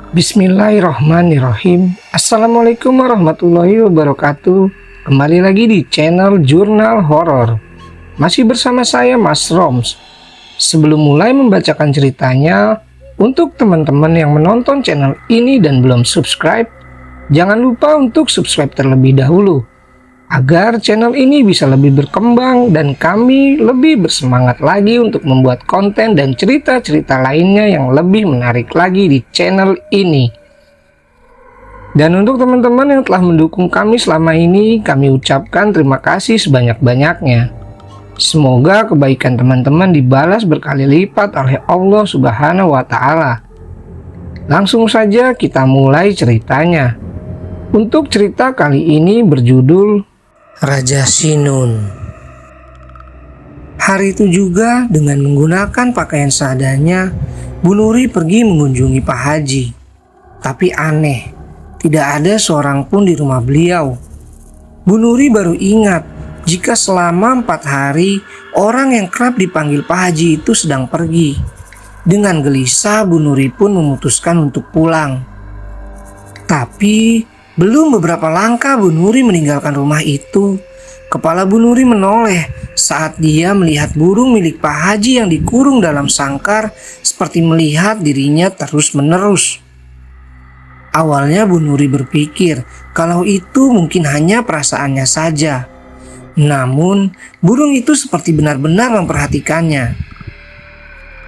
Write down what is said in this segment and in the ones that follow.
Bismillahirrahmanirrahim. Assalamualaikum warahmatullahi wabarakatuh. Kembali lagi di channel Jurnal Horor. Masih bersama saya Mas Roms. Sebelum mulai membacakan ceritanya, untuk teman-teman yang menonton channel ini dan belum subscribe, jangan lupa untuk subscribe terlebih dahulu agar channel ini bisa lebih berkembang dan kami lebih bersemangat lagi untuk membuat konten dan cerita-cerita lainnya yang lebih menarik lagi di channel ini. Dan untuk teman-teman yang telah mendukung kami selama ini, kami ucapkan terima kasih sebanyak-banyaknya. Semoga kebaikan teman-teman dibalas berkali lipat oleh Allah Subhanahu wa Ta'ala. Langsung saja kita mulai ceritanya. Untuk cerita kali ini berjudul Raja Sinun. Hari itu juga dengan menggunakan pakaian seadanya, Bu Nuri pergi mengunjungi Pak Haji. Tapi aneh, tidak ada seorang pun di rumah beliau. Bu Nuri baru ingat jika selama 4 hari orang yang kerap dipanggil Pak Haji itu sedang pergi. Dengan gelisah Bu Nuri pun memutuskan untuk pulang. Tapi belum beberapa langkah Bu Nuri meninggalkan rumah itu, kepala Bu Nuri menoleh saat dia melihat burung milik Pak Haji yang dikurung dalam sangkar seperti melihat dirinya terus-menerus. Awalnya Bu Nuri berpikir kalau itu mungkin hanya perasaannya saja. Namun burung itu seperti benar-benar memperhatikannya.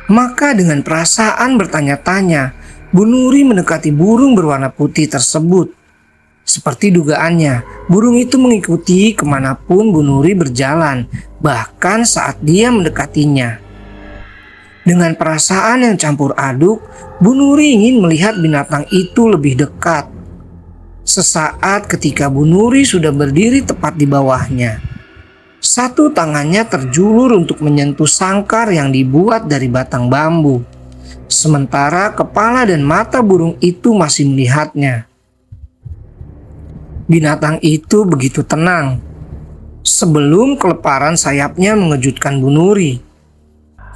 Maka dengan perasaan bertanya-tanya, Bu Nuri mendekati burung berwarna putih tersebut. Seperti dugaannya, burung itu mengikuti kemanapun Bu Nuri berjalan, bahkan saat dia mendekatinya. Dengan perasaan yang campur aduk, Bu Nuri ingin melihat binatang itu lebih dekat. Sesaat ketika Bu Nuri sudah berdiri tepat di bawahnya, satu tangannya terjulur untuk menyentuh sangkar yang dibuat dari batang bambu. Sementara kepala dan mata burung itu masih melihatnya. Binatang itu begitu tenang sebelum keleparan sayapnya mengejutkan Bu Nuri.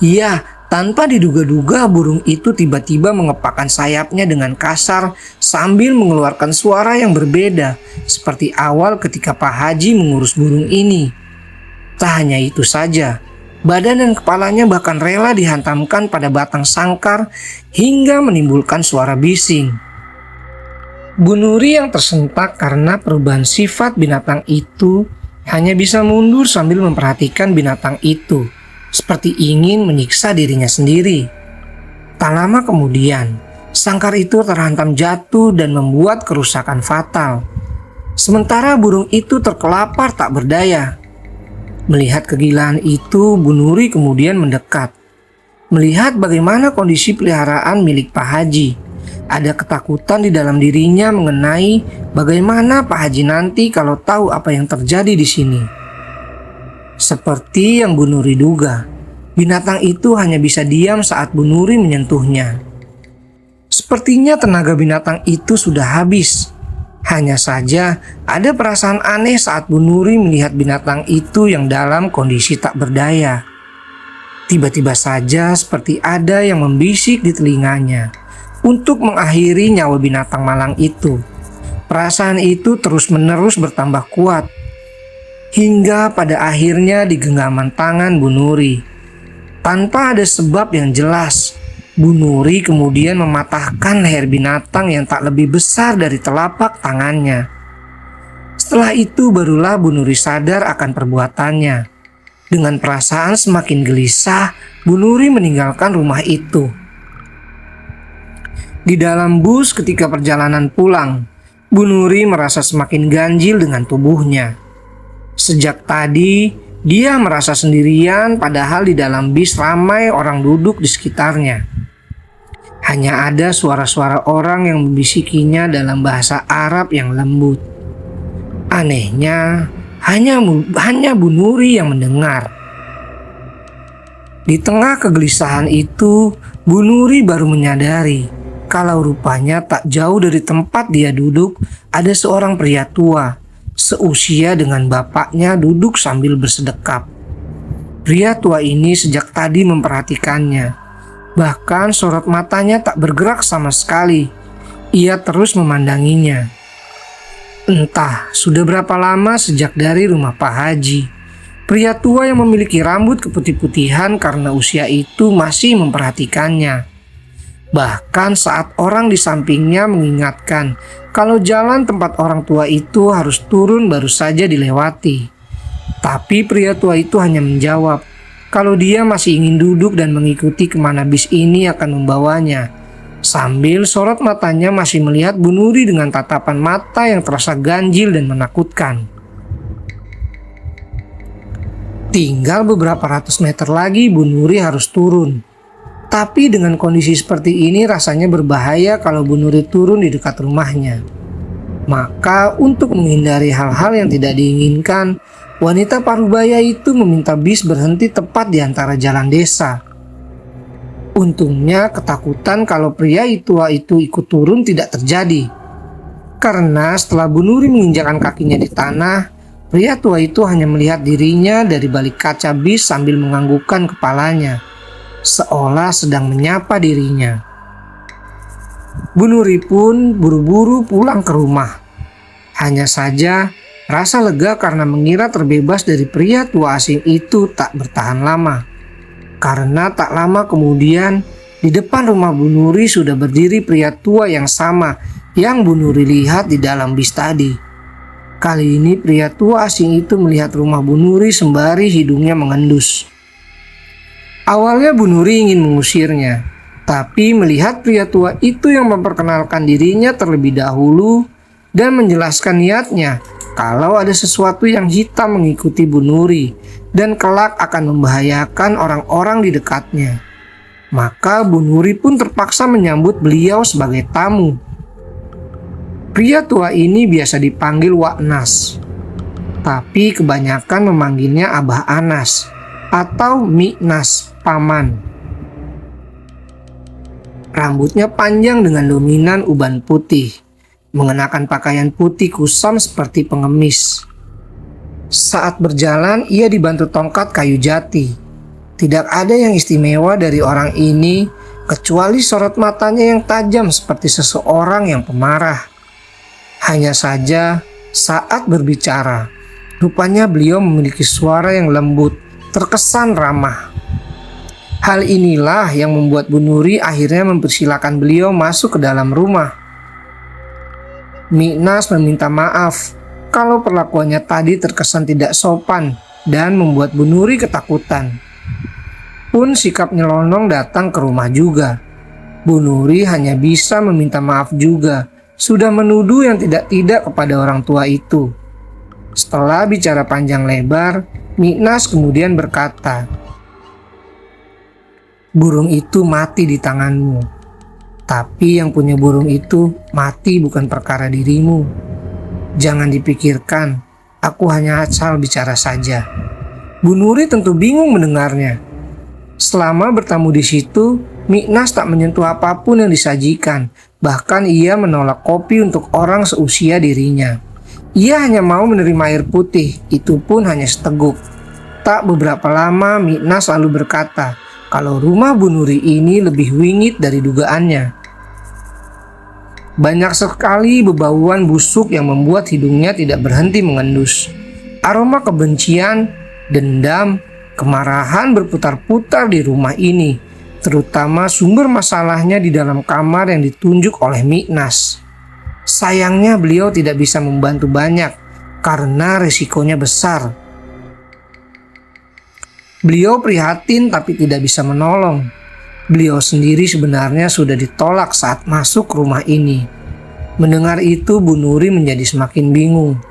Iya, tanpa diduga-duga burung itu tiba-tiba mengepakkan sayapnya dengan kasar sambil mengeluarkan suara yang berbeda seperti awal ketika Pak Haji mengurus burung ini. Tak hanya itu saja, badan dan kepalanya bahkan rela dihantamkan pada batang sangkar hingga menimbulkan suara bising. Bu Nuri yang tersentak karena perubahan sifat binatang itu hanya bisa mundur sambil memperhatikan binatang itu, seperti ingin menyiksa dirinya sendiri. Tak lama kemudian, sangkar itu terhantam jatuh dan membuat kerusakan fatal. Sementara burung itu terkelapar tak berdaya. Melihat kegilaan itu, Bu Nuri kemudian mendekat. Melihat bagaimana kondisi peliharaan milik Pak Haji. Ada ketakutan di dalam dirinya mengenai bagaimana Pak Haji nanti kalau tahu apa yang terjadi di sini. Seperti yang Bu Nuri duga, binatang itu hanya bisa diam saat Bu Nuri menyentuhnya. Sepertinya tenaga binatang itu sudah habis. Hanya saja ada perasaan aneh saat Bu Nuri melihat binatang itu yang dalam kondisi tak berdaya. Tiba-tiba saja seperti ada yang membisik di telinganya untuk mengakhiri nyawa binatang malang itu. Perasaan itu terus-menerus bertambah kuat hingga pada akhirnya di genggaman tangan Bu Nuri. Tanpa ada sebab yang jelas, Bu Nuri kemudian mematahkan leher binatang yang tak lebih besar dari telapak tangannya. Setelah itu barulah Bu Nuri sadar akan perbuatannya. Dengan perasaan semakin gelisah, Bu Nuri meninggalkan rumah itu. Di dalam bus ketika perjalanan pulang, Bu Nuri merasa semakin ganjil dengan tubuhnya. Sejak tadi, dia merasa sendirian padahal di dalam bis ramai orang duduk di sekitarnya. Hanya ada suara-suara orang yang membisikinya dalam bahasa Arab yang lembut. Anehnya, hanya Bu Nuri yang mendengar. Di tengah kegelisahan itu, Bu Nuri baru menyadari kalau rupanya tak jauh dari tempat dia duduk ada seorang pria tua, seusia dengan bapaknya duduk sambil bersedekap. Pria tua ini sejak tadi memperhatikannya. Bahkan sorot matanya tak bergerak sama sekali. Ia terus memandanginya. Entah sudah berapa lama sejak dari rumah Pak Haji, pria tua yang memiliki rambut keputih-putihan karena usia itu masih memperhatikannya. Bahkan saat orang di sampingnya mengingatkan kalau jalan tempat orang tua itu harus turun baru saja dilewati. Tapi pria tua itu hanya menjawab kalau dia masih ingin duduk dan mengikuti kemana bis ini akan membawanya. Sambil sorot matanya masih melihat Bu Nuri dengan tatapan mata yang terasa ganjil dan menakutkan. Tinggal beberapa ratus meter lagi Bu Nuri harus turun. Tapi dengan kondisi seperti ini rasanya berbahaya kalau Bu Nuri turun di dekat rumahnya. Maka untuk menghindari hal-hal yang tidak diinginkan, wanita parubaya itu meminta bis berhenti tepat di antara jalan desa. Untungnya ketakutan kalau pria tua itu ikut turun tidak terjadi. Karena setelah Bu Nuri menginjakkan kakinya di tanah, pria tua itu hanya melihat dirinya dari balik kaca bis sambil menganggukkan kepalanya, seolah sedang menyapa dirinya. Bu Nuri pun buru-buru pulang ke rumah. Hanya saja rasa lega karena mengira terbebas dari pria tua asing itu tak bertahan lama. Karena tak lama kemudian di depan rumah Bu Nuri sudah berdiri pria tua yang sama yang Bu Nuri lihat di dalam bis tadi. Kali ini pria tua asing itu melihat rumah Bu Nuri sembari hidungnya mengendus. Awalnya Bu Nuri ingin mengusirnya, tapi melihat pria tua itu yang memperkenalkan dirinya terlebih dahulu dan menjelaskan niatnya kalau ada sesuatu yang hitam mengikuti Bu Nuri dan kelak akan membahayakan orang-orang di dekatnya. Maka Bu Nuri pun terpaksa menyambut beliau sebagai tamu. Pria tua ini biasa dipanggil Wak Nas, tapi kebanyakan memanggilnya Abah Anas atau Mi Nas, paman. Rambutnya panjang dengan dominan uban putih, mengenakan pakaian putih kusam seperti pengemis. Saat berjalan ia dibantu tongkat kayu jati. Tidak ada yang istimewa dari orang ini kecuali sorot matanya yang tajam seperti seseorang yang pemarah. Hanya saja saat berbicara, rupanya beliau memiliki suara yang lembut, terkesan ramah. Hal inilah yang membuat Bu Nuri akhirnya mempersilahkan beliau masuk ke dalam rumah. Miknas meminta maaf kalau perlakuannya tadi terkesan tidak sopan dan membuat Bu Nuri ketakutan. Pun sikap nyelonong datang ke rumah juga. Bu Nuri hanya bisa meminta maaf juga, sudah menuduh yang tidak-tidak kepada orang tua itu. Setelah bicara panjang lebar, Miknas kemudian berkata, "Burung itu mati di tanganmu. Tapi yang punya burung itu mati bukan perkara dirimu. Jangan dipikirkan, aku hanya asal bicara saja." Bu Nuri tentu bingung mendengarnya. Selama bertamu di situ, Miknas tak menyentuh apapun yang disajikan. Bahkan ia menolak kopi untuk orang seusia dirinya. Ia hanya mau menerima air putih, itu pun hanya seteguk. Tak beberapa lama Miknas lalu berkata kalau rumah Bu Nuri ini lebih wingit dari dugaannya. Banyak sekali bebauan busuk yang membuat hidungnya tidak berhenti mengendus. Aroma kebencian, dendam, kemarahan berputar-putar di rumah ini, terutama sumber masalahnya di dalam kamar yang ditunjuk oleh Miknas. Sayangnya beliau tidak bisa membantu banyak karena risikonya besar. Beliau prihatin tapi tidak bisa menolong. Beliau sendiri sebenarnya sudah ditolak saat masuk rumah ini. Mendengar itu Bu Nuri menjadi semakin bingung.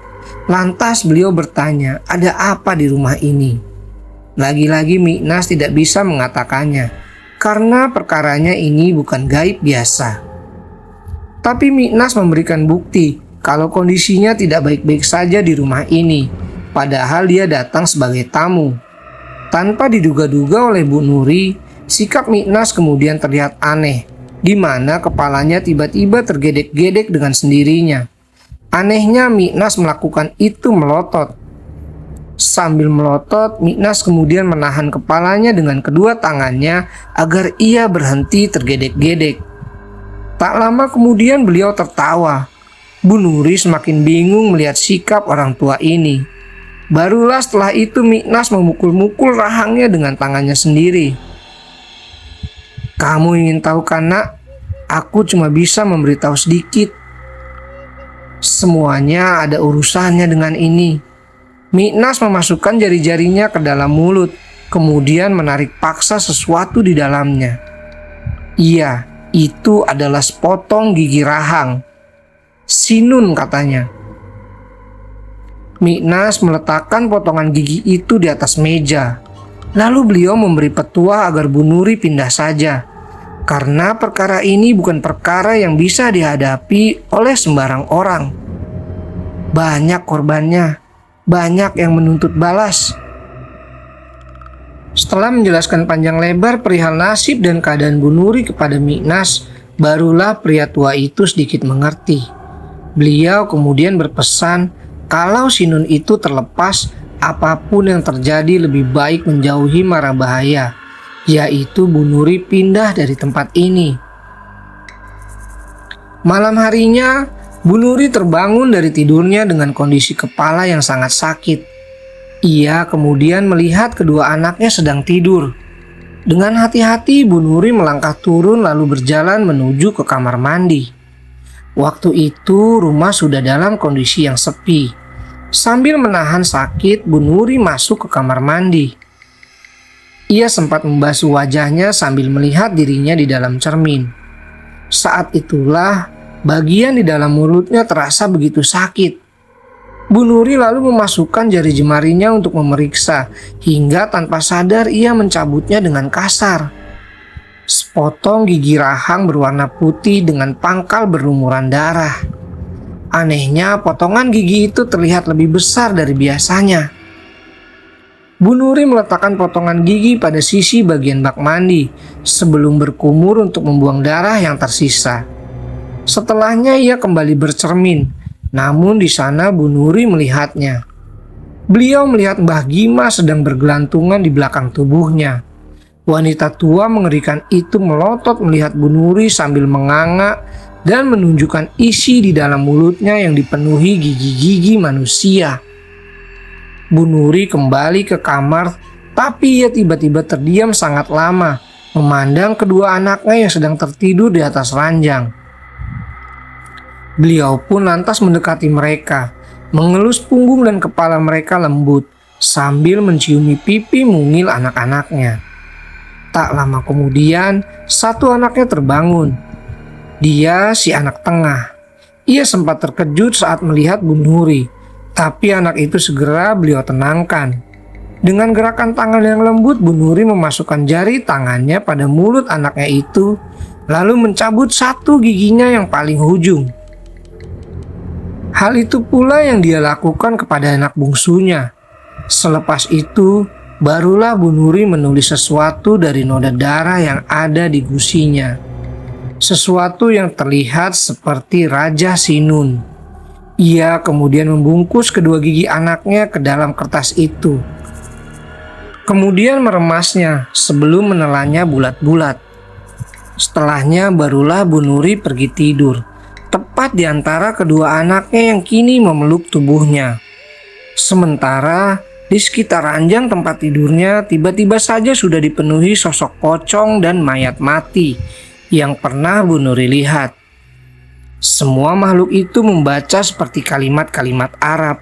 Lantas beliau bertanya, ada apa di rumah ini? Lagi-lagi Miknas tidak bisa mengatakannya, karena perkaranya ini bukan gaib biasa. Tapi Miknas memberikan bukti kalau kondisinya tidak baik-baik saja di rumah ini, padahal dia datang sebagai tamu. Tanpa diduga-duga oleh Bu Nuri, sikap Miknas kemudian terlihat aneh, di mana kepalanya tiba-tiba tergedek-gedek dengan sendirinya. Anehnya Miknas melakukan itu melotot. Sambil melotot, Miknas kemudian menahan kepalanya dengan kedua tangannya agar ia berhenti tergedek-gedek. Tak lama kemudian beliau tertawa. Bu Nuri semakin bingung melihat sikap orang tua ini. Barulah setelah itu Miknas memukul-mukul rahangnya dengan tangannya sendiri. "Kamu ingin tahu kan, Nak? Aku cuma bisa memberitahu sedikit. Semuanya ada urusannya dengan ini." Miknas memasukkan jari-jarinya ke dalam mulut, kemudian menarik paksa sesuatu di dalamnya. Iya, itu adalah sepotong gigi rahang. "Sinun," katanya. Miknas meletakkan potongan gigi itu di atas meja. Lalu beliau memberi petua agar Bu Nuri pindah saja, karena perkara ini bukan perkara yang bisa dihadapi oleh sembarang orang. Banyak korbannya, banyak yang menuntut balas. Setelah menjelaskan panjang lebar perihal nasib dan keadaan Bu Nuri kepada Miknas, barulah pria tua itu sedikit mengerti. Beliau kemudian berpesan kalau Sinun itu terlepas, apapun yang terjadi lebih baik menjauhi mara bahaya, yaitu Bu Nuri pindah dari tempat ini. Malam harinya, Bu Nuri terbangun dari tidurnya dengan kondisi kepala yang sangat sakit. Ia kemudian melihat kedua anaknya sedang tidur. Dengan hati-hati Bu Nuri melangkah turun lalu berjalan menuju ke kamar mandi. Waktu itu rumah sudah dalam kondisi yang sepi. Sambil menahan sakit, Bu Nuri masuk ke kamar mandi. Ia sempat membasuh wajahnya sambil melihat dirinya di dalam cermin. Saat itulah bagian di dalam mulutnya terasa begitu sakit. Bu Nuri lalu memasukkan jari jemarinya untuk memeriksa, hingga tanpa sadar ia mencabutnya dengan kasar. Sepotong gigi rahang berwarna putih dengan pangkal berlumuran darah. Anehnya, potongan gigi itu terlihat lebih besar dari biasanya. Bu Nuri meletakkan potongan gigi pada sisi bagian bak mandi sebelum berkumur untuk membuang darah yang tersisa. Setelahnya ia kembali bercermin. Namun di sana Bu Nuri melihatnya. Beliau melihat Mbah Gima sedang bergelantungan di belakang tubuhnya. Wanita tua mengerikan itu melotot melihat Bu Nuri sambil menganga dan menunjukkan isi di dalam mulutnya yang dipenuhi gigi-gigi manusia. Bu Nuri kembali ke kamar, tapi ia tiba-tiba terdiam sangat lama, memandang kedua anaknya yang sedang tertidur di atas ranjang. Beliau pun lantas mendekati mereka, mengelus punggung dan kepala mereka lembut, sambil menciumi pipi mungil anak-anaknya. Tak lama kemudian, satu anaknya terbangun. Dia si anak tengah. Ia sempat terkejut saat melihat Bu Nuri, tapi anak itu segera beliau tenangkan. Dengan gerakan tangan yang lembut, Bu Nuri memasukkan jari tangannya pada mulut anaknya itu, lalu mencabut satu giginya yang paling ujung. Hal itu pula yang dia lakukan kepada anak bungsunya. Selepas itu, barulah Bu Nuri menulis sesuatu dari noda darah yang ada di gusinya. Sesuatu yang terlihat seperti Raja Sinun. Ia kemudian membungkus kedua gigi anaknya ke dalam kertas itu. Kemudian meremasnya sebelum menelannya bulat-bulat. Setelahnya barulah Bu Nuri pergi tidur, tepat di antara kedua anaknya yang kini memeluk tubuhnya. Sementara di sekitar ranjang tempat tidurnya tiba-tiba saja sudah dipenuhi sosok pocong dan mayat mati yang pernah Bu Nuri lihat. Semua makhluk itu membaca seperti kalimat-kalimat Arab.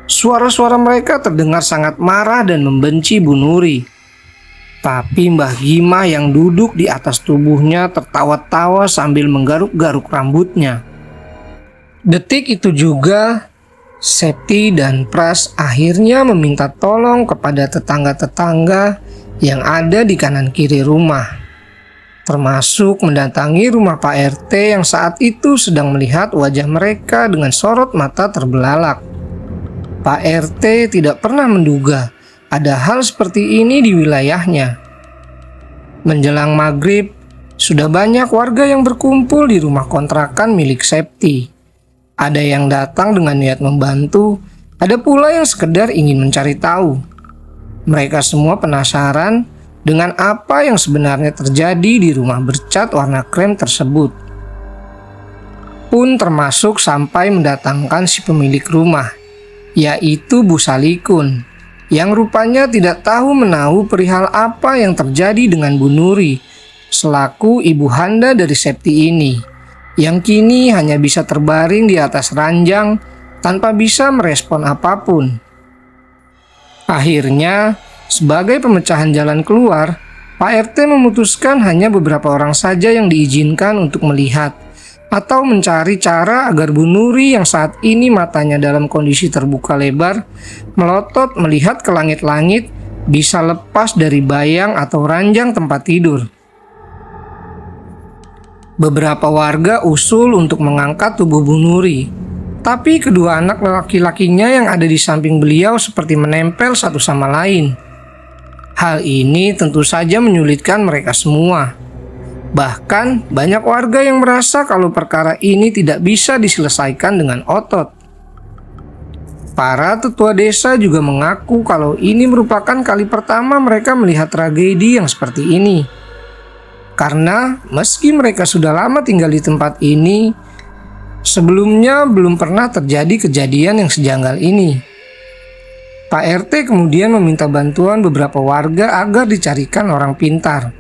Suara-suara mereka terdengar sangat marah dan membenci Bu Nuri. Tapi Mbah Gima yang duduk di atas tubuhnya tertawa-tawa sambil menggaruk-garuk rambutnya. Detik itu juga, Septi dan Pras akhirnya meminta tolong kepada tetangga-tetangga yang ada di kanan kiri rumah. Termasuk mendatangi rumah Pak RT yang saat itu sedang melihat wajah mereka dengan sorot mata terbelalak. Pak RT tidak pernah menduga ada hal seperti ini di wilayahnya. Menjelang maghrib, sudah banyak warga yang berkumpul di rumah kontrakan milik Septi. Ada yang datang dengan niat membantu, ada pula yang sekedar ingin mencari tahu. Mereka semua penasaran dengan apa yang sebenarnya terjadi di rumah bercat warna krem tersebut. pun termasuk sampai mendatangkan si pemilik rumah, yaitu Bu Salikun, yang rupanya tidak tahu menahu perihal apa yang terjadi dengan Bu Nuri, selaku ibu handa dari Septi ini, yang kini hanya bisa terbaring di atas ranjang tanpa bisa merespon apapun. Akhirnya, sebagai pemecahan jalan keluar, Pak RT memutuskan hanya beberapa orang saja yang diizinkan untuk melihat atau mencari cara agar Bu Nuri yang saat ini matanya dalam kondisi terbuka lebar, melotot melihat ke langit-langit, bisa lepas dari bayang atau ranjang tempat tidur. Beberapa warga usul untuk mengangkat tubuh Bu Nuri, tapi kedua anak laki-lakinya yang ada di samping beliau seperti menempel satu sama lain. Hal ini tentu saja menyulitkan mereka semua. Bahkan banyak warga yang merasa kalau perkara ini tidak bisa diselesaikan dengan otot. Para tetua desa juga mengaku kalau ini merupakan kali pertama mereka melihat tragedi yang seperti ini. Karena meski mereka sudah lama tinggal di tempat ini, sebelumnya belum pernah terjadi kejadian yang sejanggal ini. Pak RT kemudian meminta bantuan beberapa warga agar dicarikan orang pintar,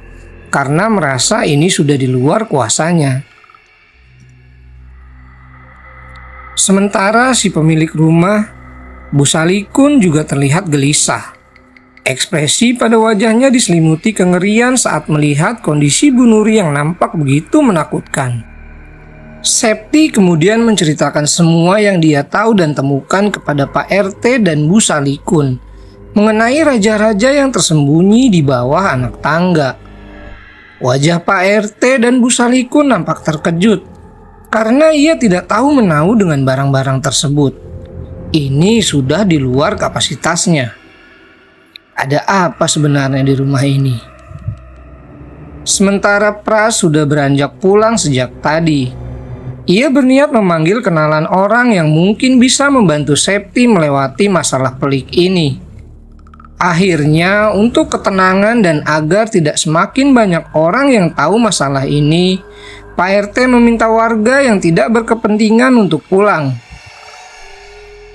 karena merasa ini sudah di luar kuasanya. Sementara si pemilik rumah, Bu Salikun, juga terlihat gelisah. Ekspresi pada wajahnya diselimuti kengerian saat melihat kondisi Bu Nuri yang nampak begitu menakutkan. Septi kemudian menceritakan semua yang dia tahu dan temukan kepada Pak RT dan Bu Salikun mengenai raja-raja yang tersembunyi di bawah anak tangga. Wajah Pak RT dan Bu Salikun nampak terkejut karena ia tidak tahu menahu dengan barang-barang tersebut. Ini sudah di luar kapasitasnya. Ada apa sebenarnya di rumah ini? Sementara Pras sudah beranjak pulang sejak tadi. Ia berniat memanggil kenalan orang yang mungkin bisa membantu Septi melewati masalah pelik ini. Akhirnya, untuk ketenangan dan agar tidak semakin banyak orang yang tahu masalah ini, Pak RT meminta warga yang tidak berkepentingan untuk pulang.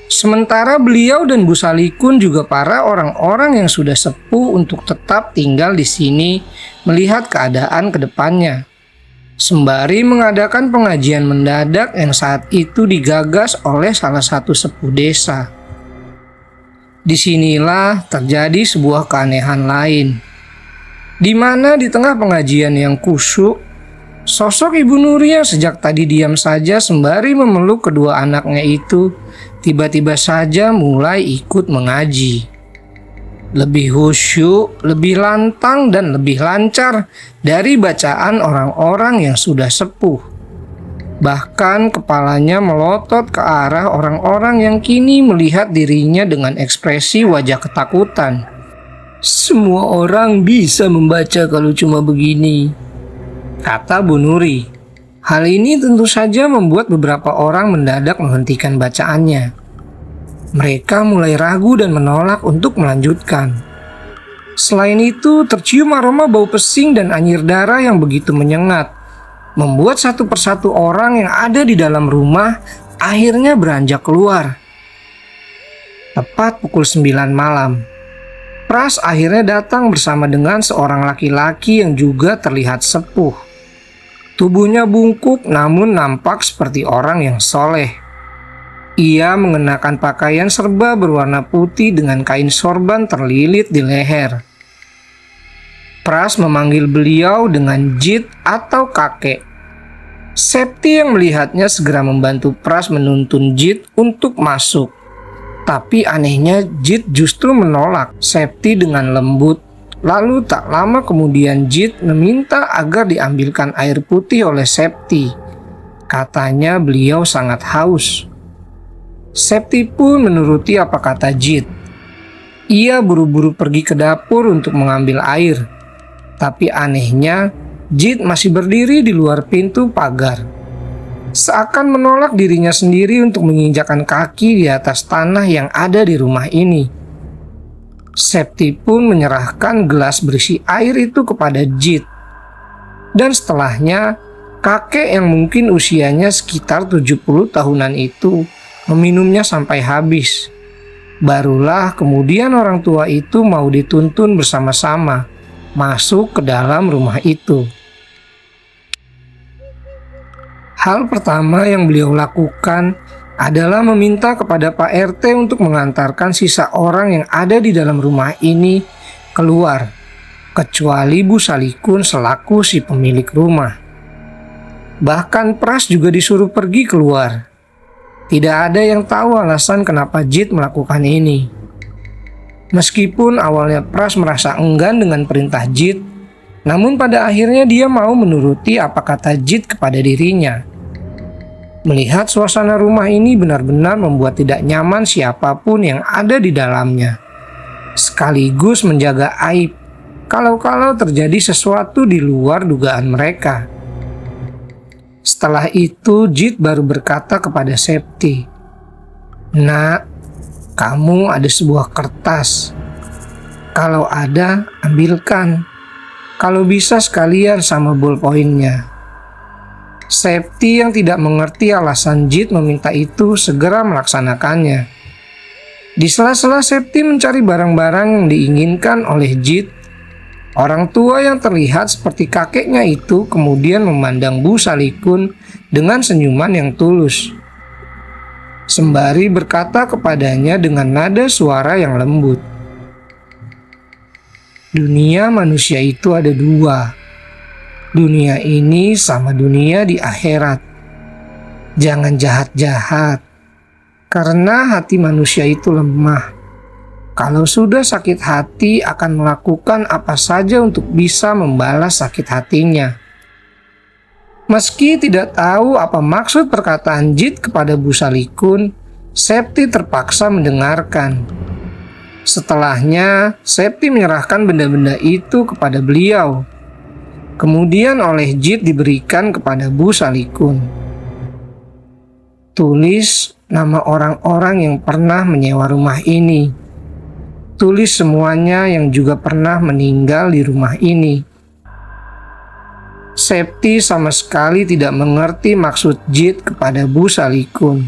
Sementara beliau dan Bu Salikun juga para orang-orang yang sudah sepuh untuk tetap tinggal di sini melihat keadaan ke depannya. Sembari mengadakan pengajian mendadak yang saat itu digagas oleh salah satu sepuh desa. Disinilah terjadi sebuah keanehan lain, di mana di tengah pengajian yang khusyuk, sosok Ibu Nuri yang sejak tadi diam saja sembari memeluk kedua anaknya itu, tiba-tiba saja mulai ikut mengaji. Lebih khusyuk, lebih lantang, dan lebih lancar dari bacaan orang-orang yang sudah sepuh. Bahkan kepalanya melotot ke arah orang-orang yang kini melihat dirinya dengan ekspresi wajah ketakutan. "Semua orang bisa membaca kalau cuma begini," kata Bu Nuri. Hal ini tentu saja membuat beberapa orang mendadak menghentikan bacaannya. Mereka mulai ragu dan menolak untuk melanjutkan. Selain itu, tercium aroma bau pesing dan anyir darah yang begitu menyengat, membuat satu persatu orang yang ada di dalam rumah akhirnya beranjak keluar. Tepat pukul 9 malam, Pras akhirnya datang bersama dengan seorang laki-laki yang juga terlihat sepuh. Tubuhnya bungkuk namun nampak seperti orang yang soleh. Ia mengenakan pakaian serba berwarna putih dengan kain sorban terlilit di leher. Pras memanggil beliau dengan Jit atau kakek. Septi yang melihatnya segera membantu Pras menuntun Jit untuk masuk. Tapi anehnya Jit justru menolak Septi dengan lembut. Lalu tak lama kemudian Jit meminta agar diambilkan air putih oleh Septi. Katanya beliau sangat haus. Septi pun menuruti apa kata Jit. Ia buru-buru pergi ke dapur untuk mengambil air. Tapi anehnya, Jit masih berdiri di luar pintu pagar. Seakan menolak dirinya sendiri untuk menginjakkan kaki di atas tanah yang ada di rumah ini. Septi pun menyerahkan gelas berisi air itu kepada Jit. Dan setelahnya, Kakek yang mungkin usianya sekitar 70 tahunan itu meminumnya sampai habis. Barulah kemudian orang tua itu mau dituntun bersama-sama masuk ke dalam rumah itu. Hal pertama yang beliau lakukan adalah meminta kepada Pak RT untuk mengantarkan sisa orang yang ada di dalam rumah ini keluar, kecuali Bu Salikun selaku si pemilik rumah. Bahkan Pras juga disuruh pergi keluar. Tidak ada yang tahu alasan kenapa Jit melakukan ini. Meskipun awalnya Pras merasa enggan dengan perintah Jit, namun pada akhirnya dia mau menuruti apa kata Jit kepada dirinya. Melihat suasana rumah ini benar-benar membuat tidak nyaman siapapun yang ada di dalamnya. Sekaligus menjaga aib kalau-kalau terjadi sesuatu di luar dugaan mereka. Setelah itu Jit baru berkata kepada Septi, "Nak, kamu ada sebuah kertas. Kalau ada, ambilkan. Kalau bisa sekalian sama ballpointnya." Septi yang tidak mengerti alasan Jit meminta itu segera melaksanakannya. Di sela-sela Septi mencari barang-barang yang diinginkan oleh Jit, orang tua yang terlihat seperti kakeknya itu kemudian memandang Bu Salikun dengan senyuman yang tulus, sembari berkata kepadanya dengan nada suara yang lembut, "Dunia manusia itu ada dua. Dunia ini sama dunia di akhirat. Jangan jahat-jahat, karena hati manusia itu lemah. Kalau sudah sakit hati akan melakukan apa saja untuk bisa membalas sakit hatinya." Meski tidak tahu apa maksud perkataan Jit kepada Bu Salikun, Septi terpaksa mendengarkan. Setelahnya, Septi menyerahkan benda-benda itu kepada beliau. Kemudian oleh Jit diberikan kepada Bu Salikun. "Tulis nama orang-orang yang pernah menyewa rumah ini. Tulis semuanya yang juga pernah meninggal di rumah ini." Septi sama sekali tidak mengerti maksud Jit kepada Bu Salikun.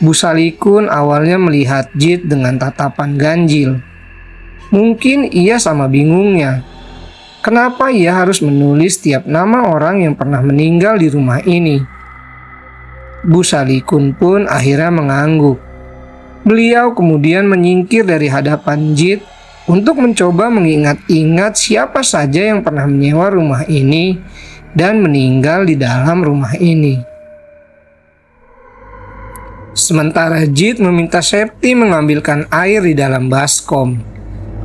Bu Salikun awalnya melihat Jit dengan tatapan ganjil. Mungkin ia sama bingungnya. Kenapa ia harus menulis tiap nama orang yang pernah meninggal di rumah ini? Bu Salikun pun akhirnya mengangguk. Beliau kemudian menyingkir dari hadapan Jit untuk mencoba mengingat-ingat siapa saja yang pernah menyewa rumah ini dan meninggal di dalam rumah ini. Sementara Jit meminta Septi mengambilkan air di dalam baskom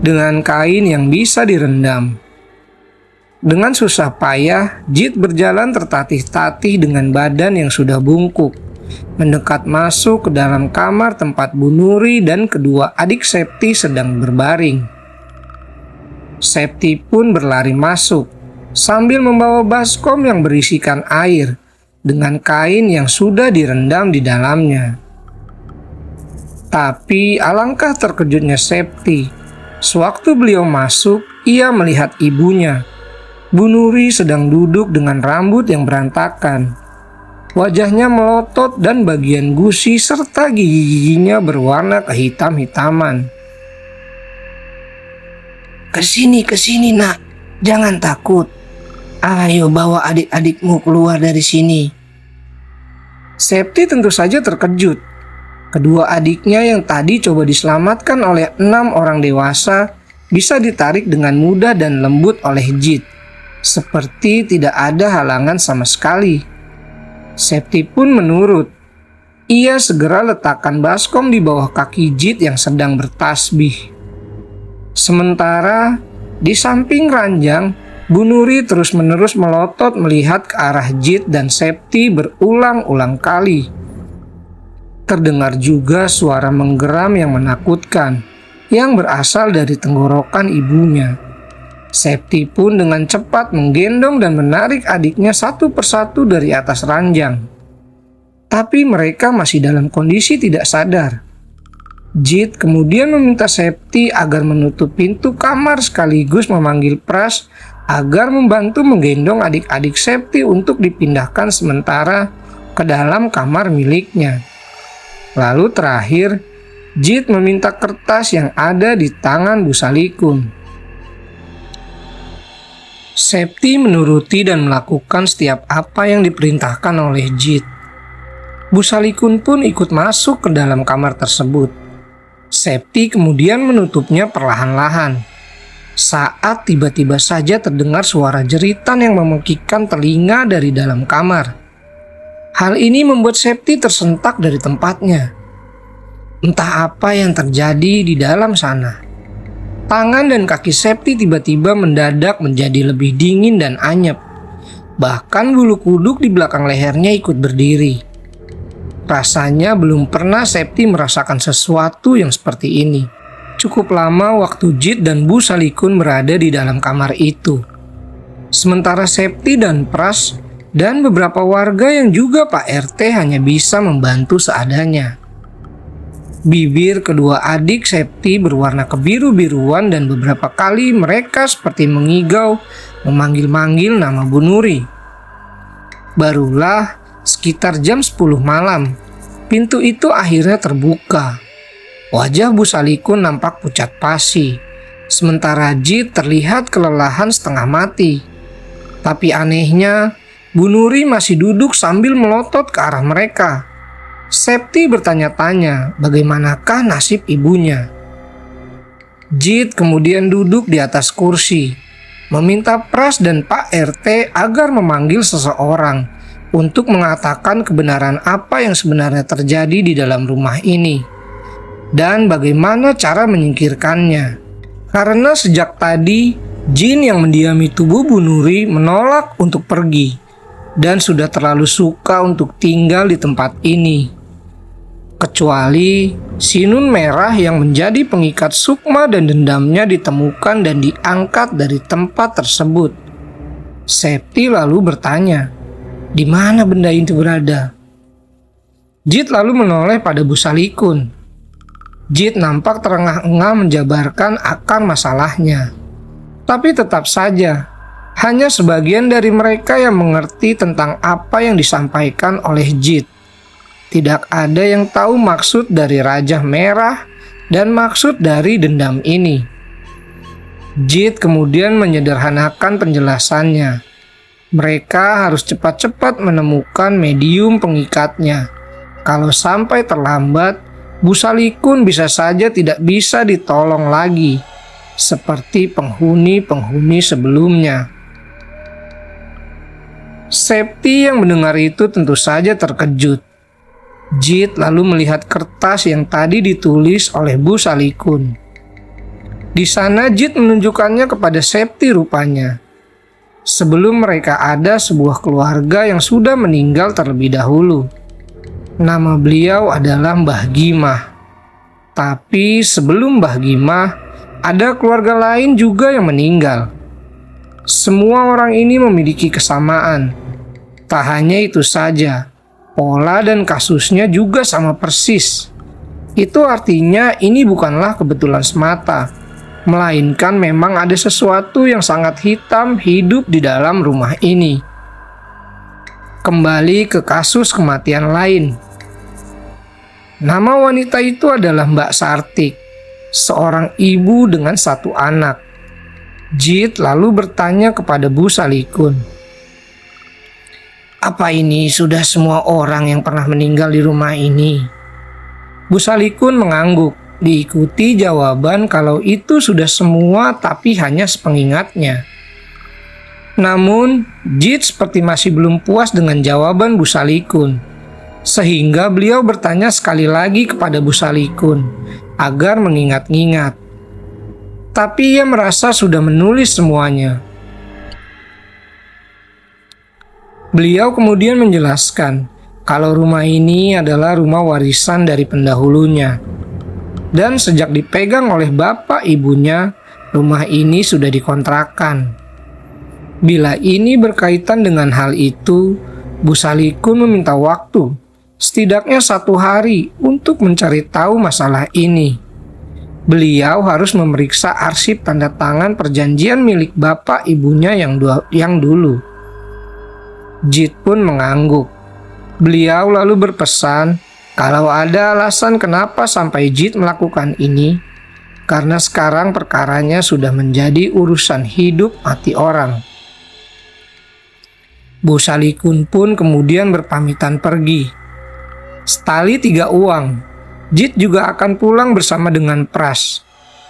dengan kain yang bisa direndam. Dengan susah payah, Jit berjalan tertatih-tatih dengan badan yang sudah bungkuk, mendekat masuk ke dalam kamar tempat Bu Nuri dan kedua adik Septi sedang berbaring. Septi pun berlari masuk sambil membawa baskom yang berisikan air dengan kain yang sudah direndam di dalamnya. Tapi alangkah terkejutnya Septi sewaktu beliau masuk, ia melihat ibunya, Bu Nuri, sedang duduk dengan rambut yang berantakan. Wajahnya melotot dan bagian gusi serta gigi-giginya berwarna kehitam-hitaman. Kesini nak, jangan takut. Ayo bawa adik-adikmu keluar dari sini." Septi tentu saja terkejut. Kedua adiknya yang tadi coba diselamatkan oleh 6 orang dewasa bisa ditarik dengan mudah dan lembut oleh Jit, seperti tidak ada halangan sama sekali. Septi pun menurut. Ia segera letakkan baskom di bawah kaki Jit yang sedang bertasbih. Sementara di samping ranjang, Bu Nuri terus-menerus melotot melihat ke arah Jit dan Septi berulang-ulang kali. Terdengar juga suara menggeram yang menakutkan yang berasal dari tenggorokan ibunya. Septi pun dengan cepat menggendong dan menarik adiknya satu persatu dari atas ranjang. Tapi mereka masih dalam kondisi tidak sadar. Jit kemudian meminta Septi agar menutup pintu kamar sekaligus memanggil Pras agar membantu menggendong adik-adik Septi untuk dipindahkan sementara ke dalam kamar miliknya. Lalu terakhir, Jit meminta kertas yang ada di tangan Bu Salikun. Septi menuruti dan melakukan setiap apa yang diperintahkan oleh Jit. Bu Salikun pun ikut masuk ke dalam kamar tersebut. Septi kemudian menutupnya perlahan-lahan. Saat tiba-tiba saja terdengar suara jeritan yang memekikkan telinga dari dalam kamar. Hal ini membuat Septi tersentak dari tempatnya. Entah apa yang terjadi di dalam sana. Tangan dan kaki Septi tiba-tiba mendadak menjadi lebih dingin dan anyep. Bahkan bulu kuduk di belakang lehernya ikut berdiri. Rasanya belum pernah Septi merasakan sesuatu yang seperti ini. Cukup lama waktu Jit dan Bu Salikun berada di dalam kamar itu. Sementara Septi dan Pras dan beberapa warga yang juga Pak RT hanya bisa membantu seadanya. Bibir kedua adik Septi berwarna kebiru-biruan dan beberapa kali mereka seperti mengigau memanggil-manggil nama Bu Nuri. Barulah sekitar jam 10 malam, pintu itu akhirnya terbuka. Wajah Bu Salikun nampak pucat pasi, sementara Jit terlihat kelelahan setengah mati. Tapi anehnya, Bu Nuri masih duduk sambil melotot ke arah mereka. Septi bertanya-tanya bagaimanakah nasib ibunya. Jit kemudian duduk di atas kursi, meminta Pras dan Pak RT agar memanggil seseorang untuk mengatakan kebenaran apa yang sebenarnya terjadi di dalam rumah ini dan bagaimana cara menyingkirkannya. Karena sejak tadi jin yang mendiami tubuh Bu Nuri menolak untuk pergi dan sudah terlalu suka untuk tinggal di tempat ini. Kecuali sinun merah yang menjadi pengikat sukma dan dendamnya ditemukan dan diangkat dari tempat tersebut. Septi lalu bertanya, di mana benda itu berada? Jit lalu menoleh pada Bu Salikun. Jit nampak terengah-engah menjabarkan akar masalahnya. Tapi tetap saja, hanya sebagian dari mereka yang mengerti tentang apa yang disampaikan oleh Jit. Tidak ada yang tahu maksud dari Raja Merah dan maksud dari dendam ini. Jit kemudian menyederhanakan penjelasannya. Mereka harus cepat-cepat menemukan medium pengikatnya. Kalau sampai terlambat, Bu Salikun bisa saja tidak bisa ditolong lagi, seperti penghuni-penghuni sebelumnya. Septi yang mendengar itu tentu saja terkejut. Jit lalu melihat kertas yang tadi ditulis oleh Bu Salikun. Di sana Jit menunjukkannya kepada Septi rupanya. Sebelum mereka ada sebuah keluarga yang sudah meninggal terlebih dahulu. Nama beliau adalah Mbah Gimah. Tapi sebelum Mbah Gimah, ada keluarga lain juga yang meninggal. Semua orang ini memiliki kesamaan. Tak hanya itu saja, pola dan kasusnya juga sama persis. Itu artinya ini bukanlah kebetulan semata, melainkan memang ada sesuatu yang sangat hitam hidup di dalam rumah ini. Kembali ke kasus kematian lain. Nama wanita itu adalah Mbak Sartik, seorang ibu dengan satu anak. Jit lalu bertanya kepada Bu Salikun, apa ini sudah semua orang yang pernah meninggal di rumah ini? Bu Salikun mengangguk, diikuti jawaban kalau itu sudah semua tapi hanya sepengingatnya. Namun, Jit seperti masih belum puas dengan jawaban Bu Salikun. Sehingga beliau bertanya sekali lagi kepada Bu Salikun agar mengingat-ingat. Tapi ia merasa sudah menulis semuanya. Beliau kemudian menjelaskan kalau rumah ini adalah rumah warisan dari pendahulunya. Dan sejak dipegang oleh bapak ibunya, rumah ini sudah dikontrakkan. Bila ini berkaitan dengan hal itu, Bu Salikun meminta waktu, setidaknya 1 hari untuk mencari tahu masalah ini. Beliau harus memeriksa arsip tanda tangan perjanjian milik bapak ibunya yang dulu. Jit pun mengangguk. Beliau lalu berpesan kalau ada alasan kenapa sampai Jit melakukan ini, karena sekarang perkaranya sudah menjadi urusan hidup mati orang. Bu Salikun pun kemudian berpamitan pergi. Setali 3 uang. Jit juga akan pulang bersama dengan Pras.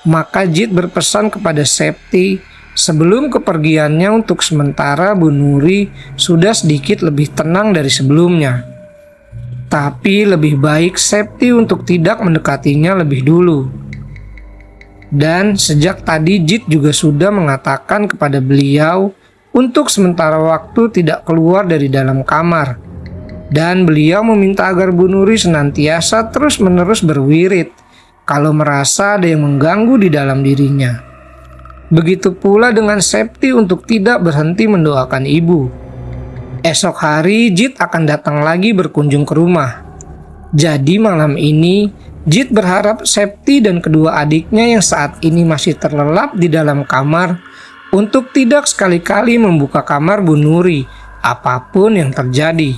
Maka Jit berpesan kepada Septi sebelum kepergiannya untuk sementara Bu Nuri sudah sedikit lebih tenang dari sebelumnya. Tapi lebih baik Septi untuk tidak mendekatinya lebih dulu. Dan sejak tadi Jit juga sudah mengatakan kepada beliau untuk sementara waktu tidak keluar dari dalam kamar. Dan beliau meminta agar Bu Nuri senantiasa terus-menerus berwirid kalau merasa ada yang mengganggu di dalam dirinya. Begitu pula dengan Septi untuk tidak berhenti mendoakan ibu. Esok hari Jit akan datang lagi berkunjung ke rumah. Jadi malam ini Jit berharap Septi dan kedua adiknya yang saat ini masih terlelap di dalam kamar untuk tidak sekali-kali membuka kamar Bu Nuri apapun yang terjadi.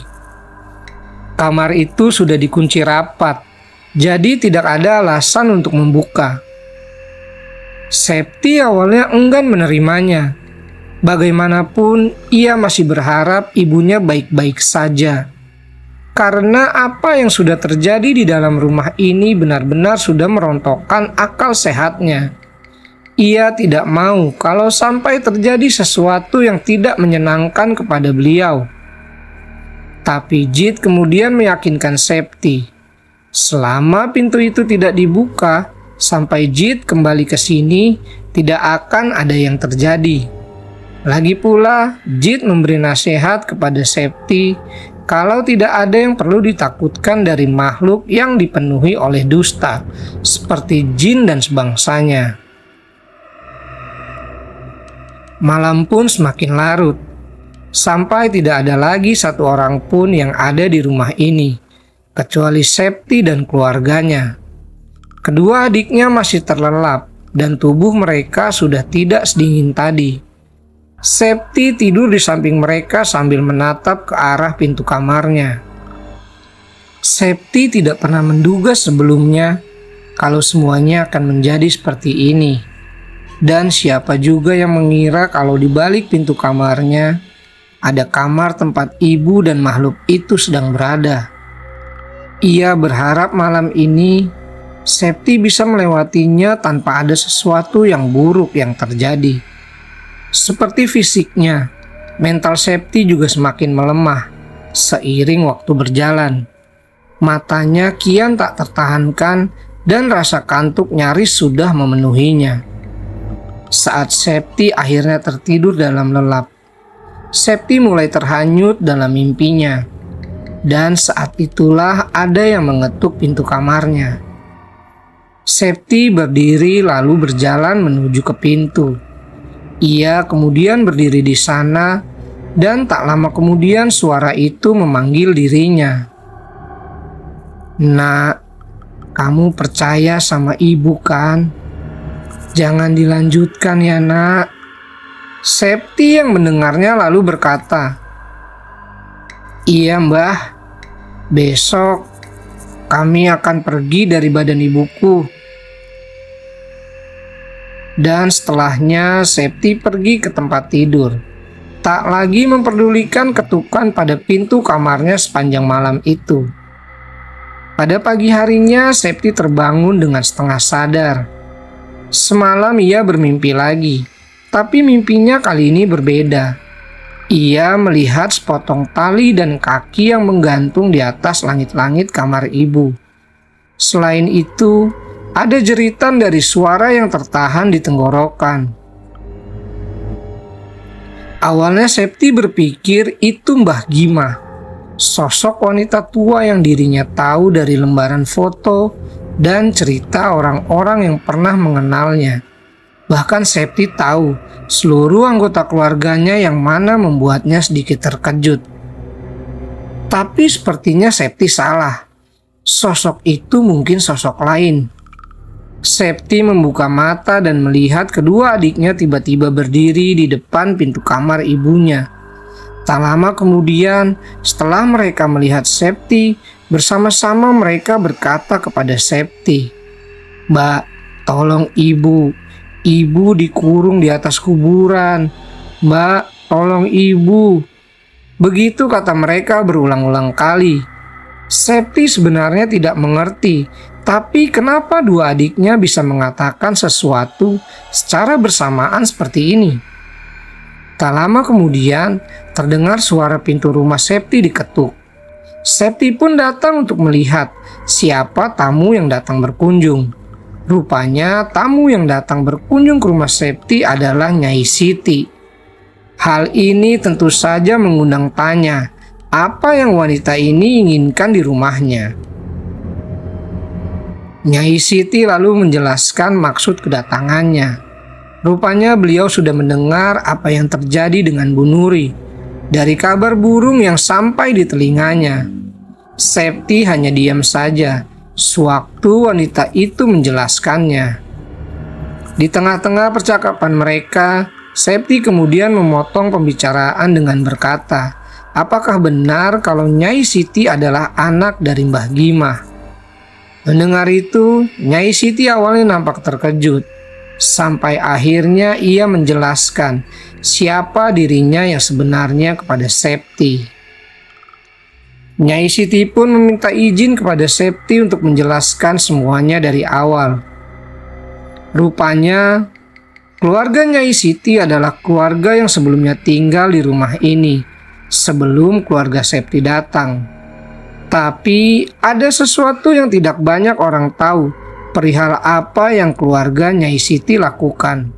Kamar itu sudah dikunci rapat, jadi tidak ada alasan untuk membuka. Septi awalnya enggan menerimanya. Bagaimanapun, ia masih berharap ibunya baik-baik saja. Karena apa yang sudah terjadi di dalam rumah ini benar-benar sudah merontokkan akal sehatnya. Ia tidak mau kalau sampai terjadi sesuatu yang tidak menyenangkan kepada beliau. Tapi Jit kemudian meyakinkan Septi, selama pintu itu tidak dibuka sampai Jit kembali ke sini, tidak akan ada yang terjadi. Lagi pula, Jit memberi nasihat kepada Septi kalau tidak ada yang perlu ditakutkan dari makhluk yang dipenuhi oleh dusta, seperti jin dan sebangsanya. Malam pun semakin larut. Sampai tidak ada lagi satu orang pun yang ada di rumah ini, kecuali Septi dan keluarganya. Kedua adiknya masih terlelap dan tubuh mereka sudah tidak sedingin tadi. Septi tidur di samping mereka sambil menatap ke arah pintu kamarnya. Septi tidak pernah menduga sebelumnya kalau semuanya akan menjadi seperti ini. Dan siapa juga yang mengira kalau di balik pintu kamarnya ada kamar tempat ibu dan makhluk itu sedang berada. Ia berharap malam ini Septi bisa melewatinya tanpa ada sesuatu yang buruk yang terjadi. Seperti fisiknya, mental Septi juga semakin melemah seiring waktu berjalan. Matanya kian tak tertahankan dan rasa kantuk nyaris sudah memenuhinya. Saat Septi akhirnya tertidur dalam lelap, Septi mulai terhanyut dalam mimpinya. Dan saat itulah ada yang mengetuk pintu kamarnya. Septi berdiri lalu berjalan menuju ke pintu. Ia kemudian berdiri di sana dan tak lama kemudian suara itu memanggil dirinya. "Nak, kamu percaya sama ibu kan? Jangan dilanjutkan ya nak." Septi yang mendengarnya lalu berkata, "Iya mbah, besok kami akan pergi dari badan ibuku." Dan setelahnya Septi pergi ke tempat tidur, tak lagi memperdulikan ketukan pada pintu kamarnya sepanjang malam itu. Pada pagi harinya Septi terbangun dengan setengah sadar. Semalam ia bermimpi lagi. Tapi mimpinya kali ini berbeda. Ia melihat sepotong tali dan kaki yang menggantung di atas langit-langit kamar ibu. Selain itu, ada jeritan dari suara yang tertahan di tenggorokan. Awalnya Septi berpikir itu Mbah Gima, sosok wanita tua yang dirinya tahu dari lembaran foto dan cerita orang-orang yang pernah mengenalnya. Bahkan Septi tahu seluruh anggota keluarganya yang mana membuatnya sedikit terkejut. Tapi sepertinya Septi salah. Sosok itu mungkin sosok lain. Septi membuka mata dan melihat kedua adiknya tiba-tiba berdiri di depan pintu kamar ibunya. Tak lama kemudian, setelah mereka melihat Septi, bersama-sama mereka berkata kepada Septi, "Mbak, tolong ibu. Ibu dikurung di atas kuburan. Mbak, tolong ibu." Begitu kata mereka berulang-ulang kali. Septi sebenarnya tidak mengerti, tapi kenapa dua adiknya bisa mengatakan sesuatu secara bersamaan seperti ini. Tak lama kemudian, terdengar suara pintu rumah Septi diketuk. Septi pun datang untuk melihat siapa tamu yang datang berkunjung. Rupanya tamu yang datang berkunjung ke rumah Septi adalah Nyai Siti. Hal ini tentu saja mengundang tanya, apa yang wanita ini inginkan di rumahnya. Nyai Siti lalu menjelaskan maksud kedatangannya. Rupanya beliau sudah mendengar apa yang terjadi dengan Bu Nuri dari kabar burung yang sampai di telinganya. Septi hanya diam saja sewaktu wanita itu menjelaskannya. Di tengah-tengah percakapan mereka, Septi kemudian memotong pembicaraan dengan berkata, apakah benar kalau Nyai Siti adalah anak dari Mbah Gimah? Mendengar itu, Nyai Siti awalnya nampak terkejut. Sampai akhirnya ia menjelaskan siapa dirinya yang sebenarnya kepada Septi. Nyai Siti pun meminta izin kepada Septi untuk menjelaskan semuanya dari awal. Rupanya, keluarga Nyai Siti adalah keluarga yang sebelumnya tinggal di rumah ini sebelum keluarga Septi datang. Tapi ada sesuatu yang tidak banyak orang tahu perihal apa yang keluarga Nyai Siti lakukan.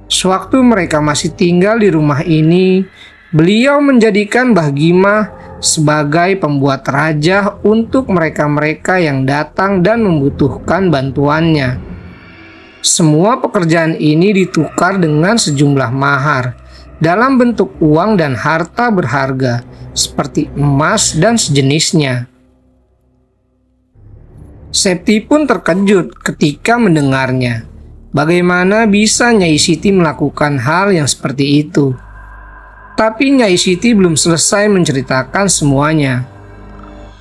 Sewaktu mereka masih tinggal di rumah ini, beliau menjadikan Mbah Gimah sebagai pembuat rajah untuk mereka-mereka yang datang dan membutuhkan bantuannya. Semua pekerjaan ini ditukar dengan sejumlah mahar dalam bentuk uang dan harta berharga seperti emas dan sejenisnya. Septi pun terkejut ketika mendengarnya. Bagaimana bisa Nyai Siti melakukan hal yang seperti itu? Tapi Nyai Siti belum selesai menceritakan semuanya.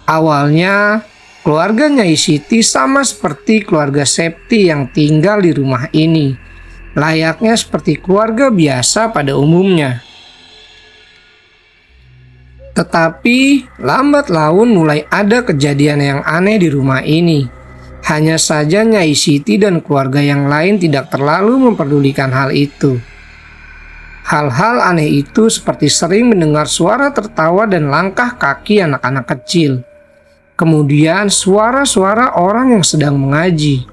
Awalnya, keluarga Nyai Siti sama seperti keluarga Septi yang tinggal di rumah ini, layaknya seperti keluarga biasa pada umumnya. Tetapi lambat laun mulai ada kejadian yang aneh di rumah ini. Hanya saja Nyai Siti dan keluarga yang lain tidak terlalu memperdulikan hal itu. Hal-hal aneh itu seperti sering mendengar suara tertawa dan langkah kaki anak-anak kecil. Kemudian suara-suara orang yang sedang mengaji.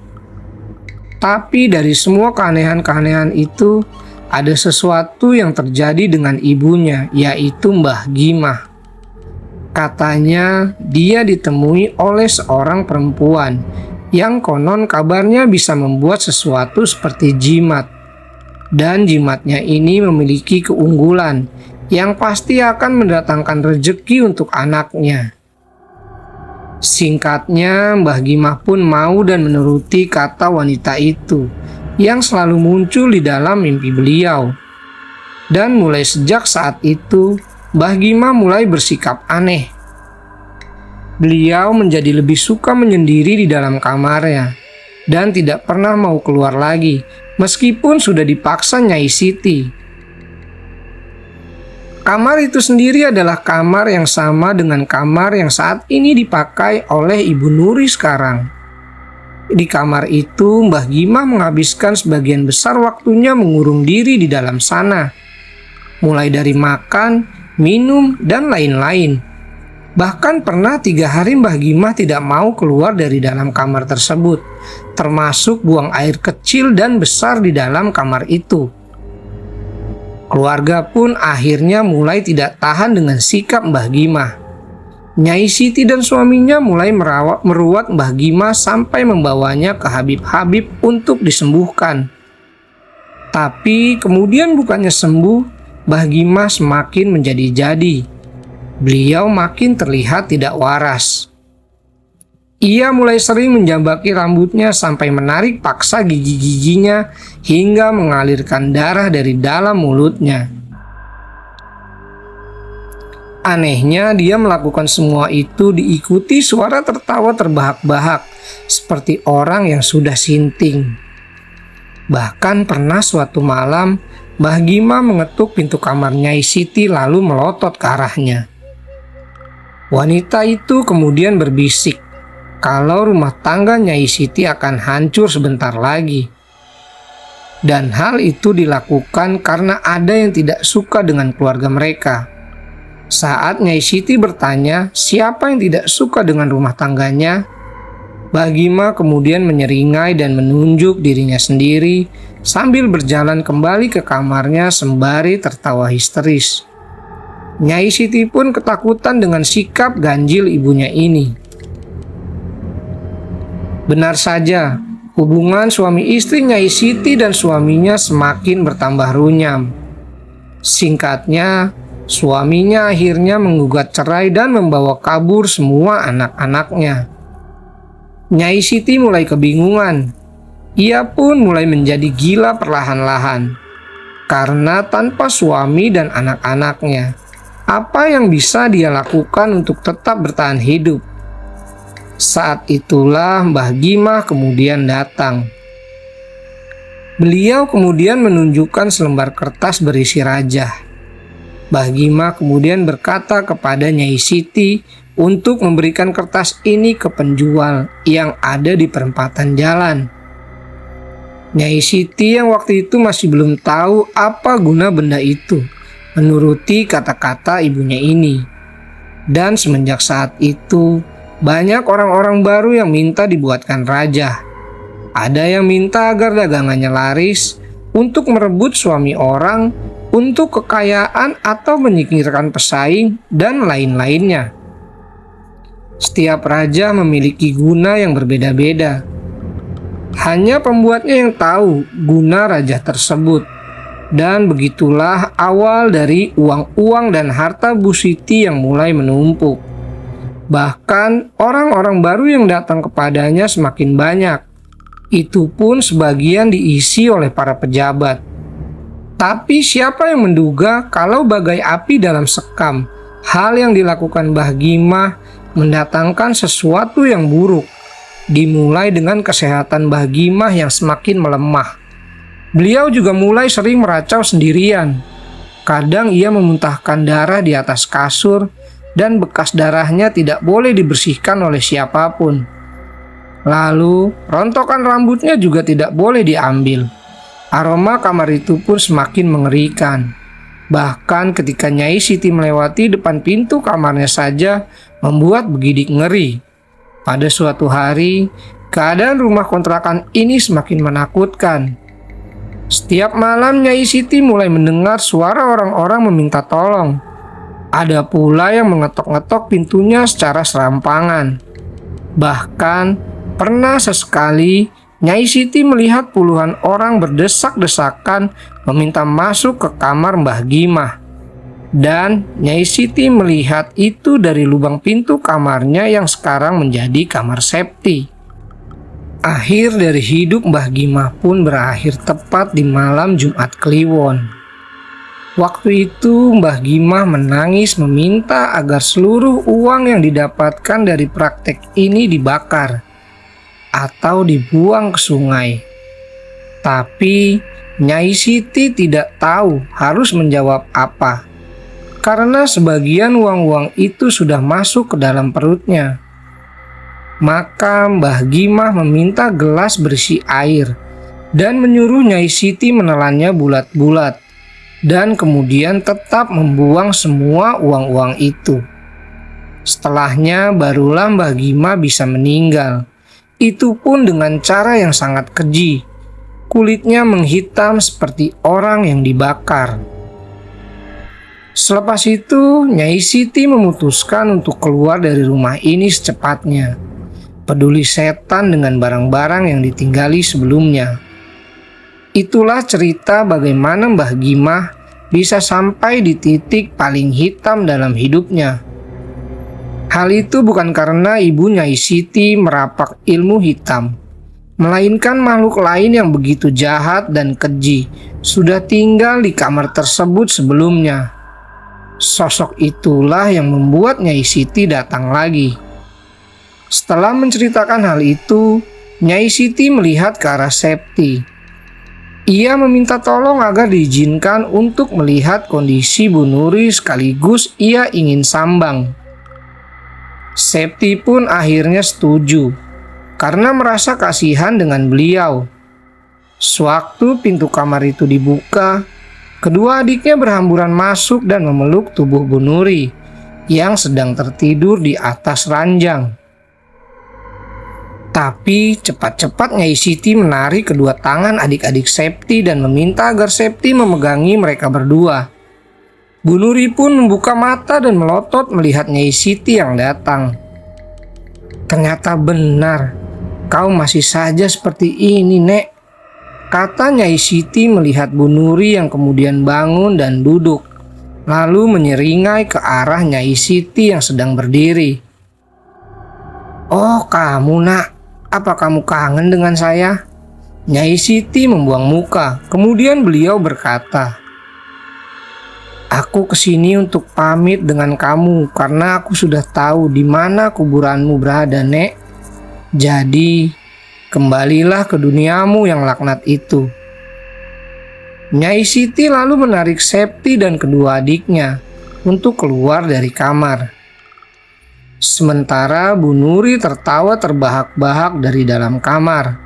Tapi dari semua keanehan-keanehan itu, ada sesuatu yang terjadi dengan ibunya, yaitu Mbah Gimah. Katanya dia ditemui oleh seorang perempuan yang konon kabarnya bisa membuat sesuatu seperti jimat. Dan jimatnya ini memiliki keunggulan yang pasti akan mendatangkan rezeki untuk anaknya. Singkatnya, Mbah Gimah pun mau dan menuruti kata wanita itu yang selalu muncul di dalam mimpi beliau. Dan mulai sejak saat itu, Mbah Gimah mulai bersikap aneh. Beliau menjadi lebih suka menyendiri di dalam kamarnya dan tidak pernah mau keluar lagi meskipun sudah dipaksa Nyai Siti. Kamar itu sendiri adalah kamar yang sama dengan kamar yang saat ini dipakai oleh Ibu Nuri sekarang. Di kamar itu, Mbah Gimah menghabiskan sebagian besar waktunya mengurung diri di dalam sana, mulai dari makan, minum, dan lain-lain. Bahkan pernah 3 hari Mbah Gimah tidak mau keluar dari dalam kamar tersebut, termasuk buang air kecil dan besar di dalam kamar itu. Keluarga pun akhirnya mulai tidak tahan dengan sikap Mbah Gimah. Nyai Siti dan suaminya mulai meruat Mbah Gimah sampai membawanya ke Habib-Habib untuk disembuhkan. Tapi kemudian bukannya sembuh, Mbah Gimah semakin menjadi-jadi. Beliau makin terlihat tidak waras. Ia mulai sering menjambaki rambutnya sampai menarik paksa gigi-giginya hingga mengalirkan darah dari dalam mulutnya. Anehnya, dia melakukan semua itu diikuti suara tertawa terbahak-bahak seperti orang yang sudah sinting. Bahkan pernah suatu malam, Mbah Gima mengetuk pintu kamar Nyai Siti lalu melotot ke arahnya. Wanita itu kemudian berbisik kalau rumah tangga Nyai Siti akan hancur sebentar lagi. Dan hal itu dilakukan karena ada yang tidak suka dengan keluarga mereka. Saat Nyai Siti bertanya siapa yang tidak suka dengan rumah tangganya, Mbah Gima kemudian menyeringai dan menunjuk dirinya sendiri sambil berjalan kembali ke kamarnya sembari tertawa histeris. Nyai Siti pun ketakutan dengan sikap ganjil ibunya ini. Benar saja, hubungan suami istri Nyai Siti dan suaminya semakin bertambah runyam. Singkatnya, suaminya akhirnya menggugat cerai dan membawa kabur semua anak-anaknya. Nyai Siti mulai kebingungan. Ia pun mulai menjadi gila perlahan-lahan. Karena tanpa suami dan anak-anaknya, apa yang bisa dia lakukan untuk tetap bertahan hidup? Saat itulah Mbah Gima kemudian datang. Beliau kemudian menunjukkan selembar kertas berisi rajah. Mbah Gima kemudian berkata kepada Nyai Siti untuk memberikan kertas ini ke penjual yang ada di perempatan jalan. Nyai Siti yang waktu itu masih belum tahu apa guna benda itu, menuruti kata-kata ibunya ini. Dan semenjak saat itu, banyak orang-orang baru yang minta dibuatkan rajah. Ada yang minta agar dagangannya laris, untuk merebut suami orang, untuk kekayaan atau menyingkirkan pesaing, dan lain-lainnya. Setiap raja memiliki guna yang berbeda-beda. Hanya pembuatnya yang tahu guna raja tersebut. Dan begitulah awal dari uang-uang dan harta Bu Siti yang mulai menumpuk. Bahkan orang-orang baru yang datang kepadanya semakin banyak. Itu pun sebagian diisi oleh para pejabat. Tapi siapa yang menduga kalau bagai api dalam sekam, hal yang dilakukan Mbah Gima mendatangkan sesuatu yang buruk. Dimulai dengan kesehatan Mbah Gima yang semakin melemah. Beliau juga mulai sering meracau sendirian. Kadang ia memuntahkan darah di atas kasur dan bekas darahnya tidak boleh dibersihkan oleh siapapun. Lalu rontokan rambutnya juga tidak boleh diambil. Aroma kamar itu pun semakin mengerikan. Bahkan ketika Nyai Siti melewati depan pintu kamarnya saja membuat begidik ngeri. Pada suatu hari, keadaan rumah kontrakan ini semakin menakutkan. Setiap malam Nyai Siti mulai mendengar suara orang-orang meminta tolong. Ada pula yang mengetok-ngetok pintunya secara serampangan. Bahkan pernah sesekali Nyai Siti melihat puluhan orang berdesak-desakan meminta masuk ke kamar Mbah Gima. Dan Nyai Siti melihat itu dari lubang pintu kamarnya yang sekarang menjadi kamar septi. Akhir dari hidup Mbah Gima pun berakhir tepat di malam Jumat Kliwon. Waktu itu Mbah Gima menangis meminta agar seluruh uang yang didapatkan dari praktek ini dibakar atau dibuang ke sungai. Tapi Nyai Siti tidak tahu harus menjawab apa, karena sebagian uang-uang itu sudah masuk ke dalam perutnya. Maka Mbah Gima meminta gelas berisi air dan menyuruh Nyai Siti menelannya bulat-bulat, dan kemudian tetap membuang semua uang-uang itu. Setelahnya barulah Mbah Gima bisa meninggal. Itu pun dengan cara yang sangat keji. Kulitnya menghitam seperti orang yang dibakar. Selepas itu, Nyai Siti memutuskan untuk keluar dari rumah ini secepatnya. Peduli setan dengan barang-barang yang ditinggali sebelumnya. Itulah cerita bagaimana Mbah Gima bisa sampai di titik paling hitam dalam hidupnya. Hal itu bukan karena ibu Nyai Siti merapak ilmu hitam, melainkan makhluk lain yang begitu jahat dan keji sudah tinggal di kamar tersebut sebelumnya. Sosok itulah yang membuat Nyai Siti datang lagi. Setelah menceritakan hal itu, Nyai Siti melihat ke arah Septi. Ia meminta tolong agar diizinkan untuk melihat kondisi Bu Nuri sekaligus ia ingin sambang. Septi pun akhirnya setuju karena merasa kasihan dengan beliau. Sewaktu pintu kamar itu dibuka, kedua adiknya berhamburan masuk dan memeluk tubuh Bu Nuri yang sedang tertidur di atas ranjang. Tapi cepat-cepat Nyai Siti menarik kedua tangan adik-adik Septi dan meminta agar Septi memegangi mereka berdua. Bu Nuri pun membuka mata dan melotot melihat Nyai Siti yang datang. "Ternyata benar, kau masih saja seperti ini, Nek," kata Nyai Siti melihat Bu Nuri yang kemudian bangun dan duduk, lalu menyeringai ke arah Nyai Siti yang sedang berdiri. "Oh, kamu, Nak, apa kamu kangen dengan saya?" Nyai Siti membuang muka, kemudian beliau berkata, "Aku kesini untuk pamit dengan kamu karena aku sudah tahu di mana kuburanmu berada, Nek. Jadi, kembalilah ke duniamu yang laknat itu." Nyai Siti lalu menarik Septi dan kedua adiknya untuk keluar dari kamar. Sementara Bu Nuri tertawa terbahak-bahak dari dalam kamar.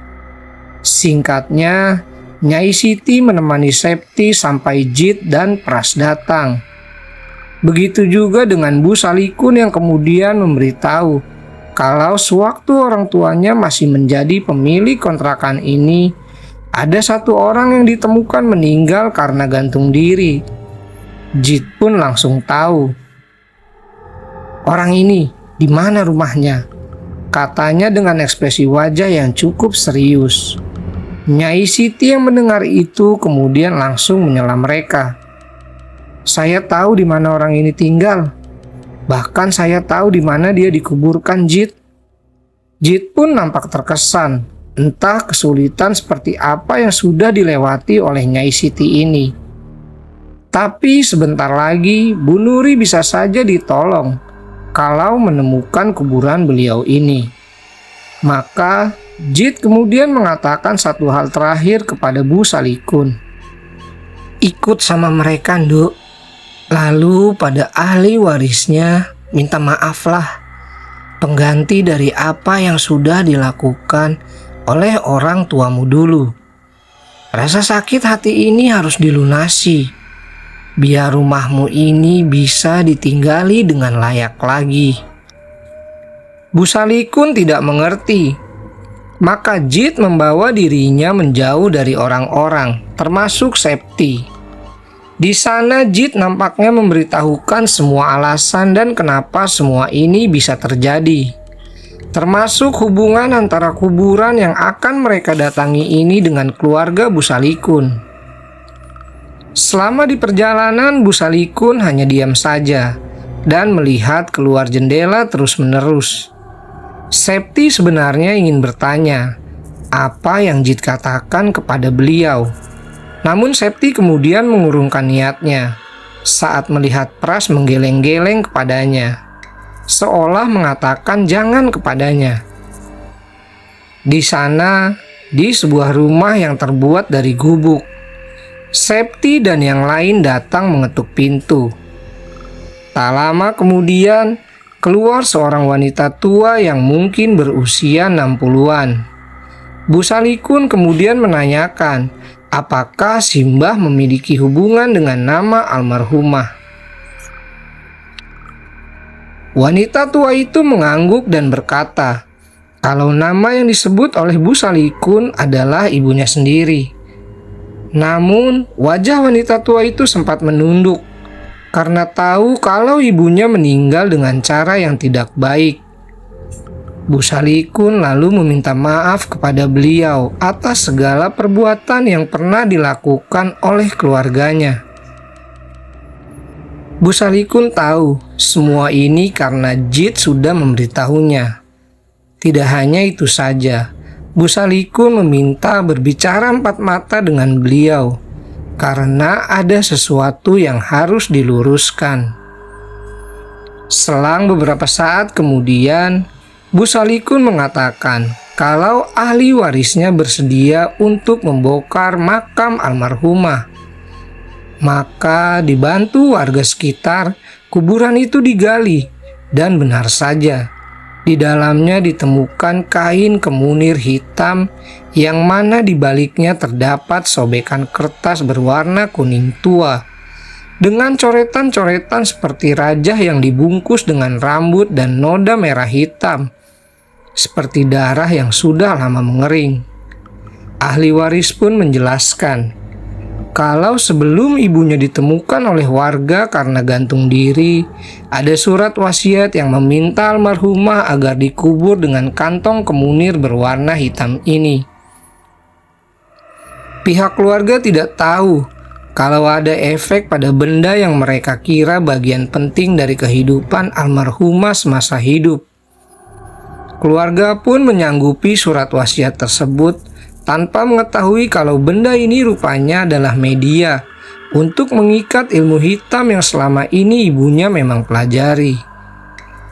Singkatnya, Nyai Siti menemani Septi sampai Jit dan Pras datang. Begitu juga dengan Bu Salikun yang kemudian memberitahu kalau sewaktu orang tuanya masih menjadi pemilik kontrakan ini, ada satu orang yang ditemukan meninggal karena gantung diri. Jit pun langsung tahu. "Orang ini, di mana rumahnya?" katanya dengan ekspresi wajah yang cukup serius. Nyai Siti yang mendengar itu kemudian langsung menyela mereka. "Saya tahu di mana orang ini tinggal. Bahkan saya tahu di mana dia dikuburkan, Jit." Jit pun nampak terkesan, entah kesulitan seperti apa yang sudah dilewati oleh Nyai Siti ini. Tapi sebentar lagi Bu Nuri bisa saja ditolong kalau menemukan kuburan beliau ini. Maka Jit kemudian mengatakan satu hal terakhir kepada Bu Salikun. "Ikut sama mereka, Nduk. Lalu pada ahli warisnya minta maaflah, pengganti dari apa yang sudah dilakukan oleh orang tuamu dulu. Rasa sakit hati ini harus dilunasi, biar rumahmu ini bisa ditinggali dengan layak lagi." Bu Salikun tidak mengerti. Maka Jit membawa dirinya menjauh dari orang-orang, termasuk Septi. Di sana Jit nampaknya memberitahukan semua alasan dan kenapa semua ini bisa terjadi, termasuk hubungan antara kuburan yang akan mereka datangi ini dengan keluarga Bu Salikun. Selama di perjalanan, Bu Salikun hanya diam saja dan melihat keluar jendela terus-menerus. Septi sebenarnya ingin bertanya apa yang Jit katakan kepada beliau. Namun Septi kemudian mengurungkan niatnya saat melihat Pras menggeleng-geleng kepadanya, seolah mengatakan jangan kepadanya. Di sana, di sebuah rumah yang terbuat dari gubuk, Septi dan yang lain datang mengetuk pintu. Tak lama kemudian, keluar seorang wanita tua yang mungkin berusia 60-an. Bu Salikun kemudian menanyakan apakah Simbah memiliki hubungan dengan nama almarhumah. Wanita tua itu mengangguk dan berkata kalau nama yang disebut oleh Bu Salikun adalah ibunya sendiri. Namun wajah wanita tua itu sempat menunduk karena tahu kalau ibunya meninggal dengan cara yang tidak baik. Bu Salikun lalu meminta maaf kepada beliau atas segala perbuatan yang pernah dilakukan oleh keluarganya. Bu Salikun tahu semua ini karena Jit sudah memberitahunya. Tidak hanya itu saja, Bu Salikun meminta berbicara empat mata dengan beliau karena ada sesuatu yang harus diluruskan. Selang beberapa saat kemudian, Bu Salikun mengatakan kalau ahli warisnya bersedia untuk membongkar makam almarhumah. Maka dibantu warga sekitar, kuburan itu digali dan benar saja, di dalamnya ditemukan kain kemunir hitam yang mana di baliknya terdapat sobekan kertas berwarna kuning tua dengan coretan-coretan seperti raja yang dibungkus dengan rambut dan noda merah hitam seperti darah yang sudah lama mengering. Ahli waris pun menjelaskan kalau sebelum ibunya ditemukan oleh warga karena gantung diri, ada surat wasiat yang meminta almarhumah agar dikubur dengan kantong kemunir berwarna hitam ini. Pihak keluarga tidak tahu kalau ada efek pada benda yang mereka kira bagian penting dari kehidupan almarhumah semasa hidup. Keluarga pun menyanggupi surat wasiat tersebut tanpa mengetahui kalau benda ini rupanya adalah media untuk mengikat ilmu hitam yang selama ini ibunya memang pelajari.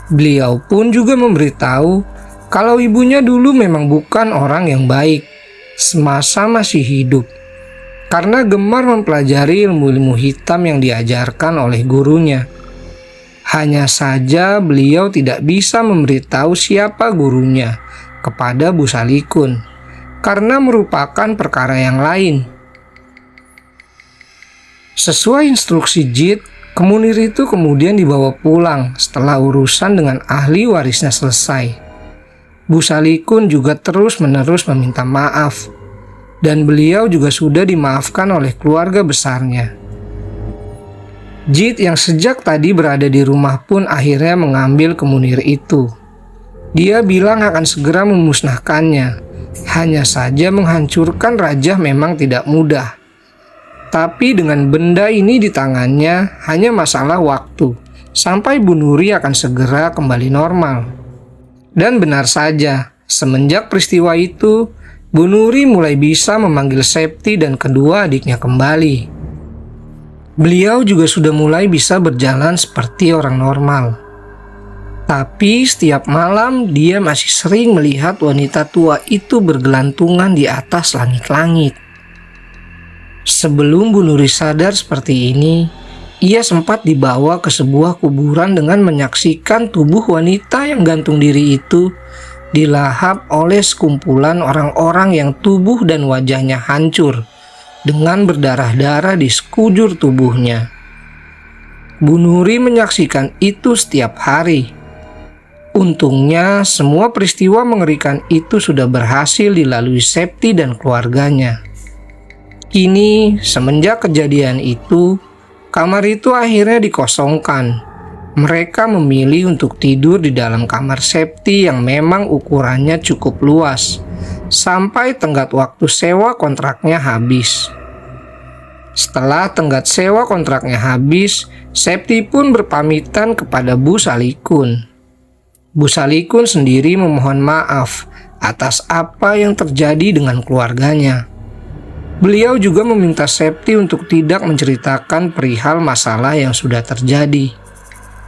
Beliau pun juga memberitahu kalau ibunya dulu memang bukan orang yang baik semasa masih hidup, karena gemar mempelajari ilmu-ilmu hitam yang diajarkan oleh gurunya. Hanya saja beliau tidak bisa memberitahu siapa gurunya kepada Bu Salikun, karena merupakan perkara yang lain. Sesuai instruksi Jit, kemunir itu kemudian dibawa pulang setelah urusan dengan ahli warisnya selesai. Bu Salikun juga terus-menerus meminta maaf, dan beliau juga sudah dimaafkan oleh keluarga besarnya. Jit yang sejak tadi berada di rumah pun akhirnya mengambil kemunir itu. Dia bilang akan segera memusnahkannya. Hanya saja menghancurkan raja memang tidak mudah. Tapi dengan benda ini di tangannya hanya masalah waktu sampai Bu Nuri akan segera kembali normal. Dan benar saja, semenjak peristiwa itu, Bu Nuri mulai bisa memanggil Septi dan kedua adiknya kembali. Beliau juga sudah mulai bisa berjalan seperti orang normal. Tapi setiap malam dia masih sering melihat wanita tua itu bergelantungan di atas langit-langit. Sebelum Bu Nuri sadar seperti ini, ia sempat dibawa ke sebuah kuburan dengan menyaksikan tubuh wanita yang gantung diri itu dilahap oleh sekumpulan orang-orang yang tubuh dan wajahnya hancur dengan berdarah-darah di sekujur tubuhnya. Bu Nuri menyaksikan itu setiap hari. Untungnya semua peristiwa mengerikan itu sudah berhasil dilalui Septi dan keluarganya. Kini semenjak kejadian itu, kamar itu akhirnya dikosongkan. Mereka memilih untuk tidur di dalam kamar Septi yang memang ukurannya cukup luas, sampai tenggat waktu sewa kontraknya habis. Setelah tenggat sewa kontraknya habis, Septi pun berpamitan kepada Bu Salikun. Bu Salikun sendiri memohon maaf atas apa yang terjadi dengan keluarganya. Beliau juga meminta Septi untuk tidak menceritakan perihal masalah yang sudah terjadi,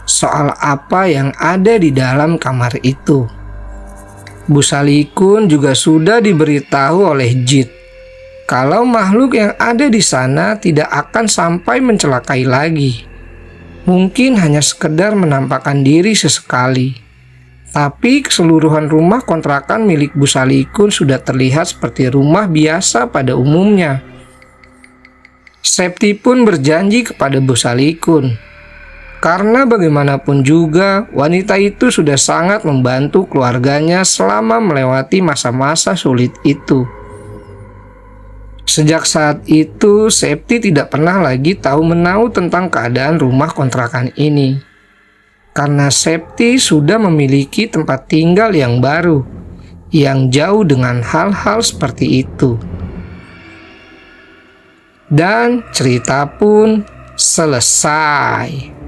soal apa yang ada di dalam kamar itu. Bu Salikun juga sudah diberitahu oleh Jit kalau makhluk yang ada di sana tidak akan sampai mencelakai lagi. Mungkin hanya sekedar menampakkan diri sesekali. Tapi keseluruhan rumah kontrakan milik Bu Salikun sudah terlihat seperti rumah biasa pada umumnya. Septi pun berjanji kepada Bu Salikun, karena bagaimanapun juga wanita itu sudah sangat membantu keluarganya selama melewati masa-masa sulit itu. Sejak saat itu, Septi tidak pernah lagi tahu menahu tentang keadaan rumah kontrakan ini. Karena Septi sudah memiliki tempat tinggal yang baru, yang jauh dengan hal-hal seperti itu. Dan cerita pun selesai.